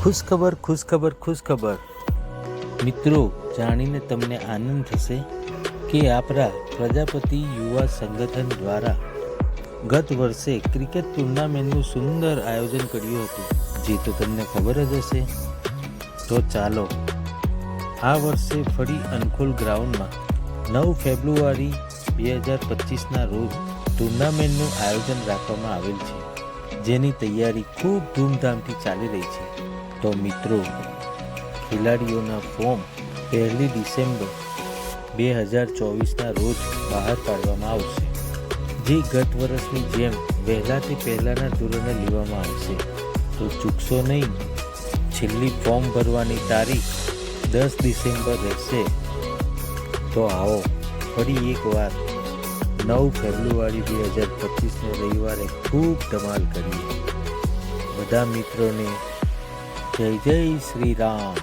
ખુશખબર મિત્રો, જાણીને તમને આનંદ થશે કે આપણા પ્રજાપતિ યુવા સંગઠન દ્વારા ગત વર્ષે ક્રિકેટ ટુર્નામેન્ટનું સુંદર આયોજન કર્યું હતું, જે તો તમને ખબર જ હશે. તો ચાલો આ વર્ષે ફરી અનખોલ ગ્રાઉન્ડમાં 9 ફેબ્રુઆરી 2025ના રોજ ટુર્નામેન્ટનું આયોજન રાખવામાં આવેલ છે, જેની તૈયારી ખૂબ ધૂમધામથી ચાલી રહી છે. તો મિત્રો, ખેલાડીઓના ફોર્મ 1 ડિસેમ્બર 2024ના રોજ બહાર પાડવામાં આવશે, જે ગત વર્ષની જેમ પહેલાંથી પહેલાંના ધોરણે લેવામાં આવશે. તો ચૂકશો નહીં. છેલ્લી ફોર્મ ભરવાની તારીખ 10 ડિસેમ્બર રહેશે. તો આવો ફરી એકવાર 9 ફેબ્રુઆરી 2025ને રવિવારે ખૂબ ધમાલ કરીએ. બધા મિત્રોને જય જય શ્રી રામ.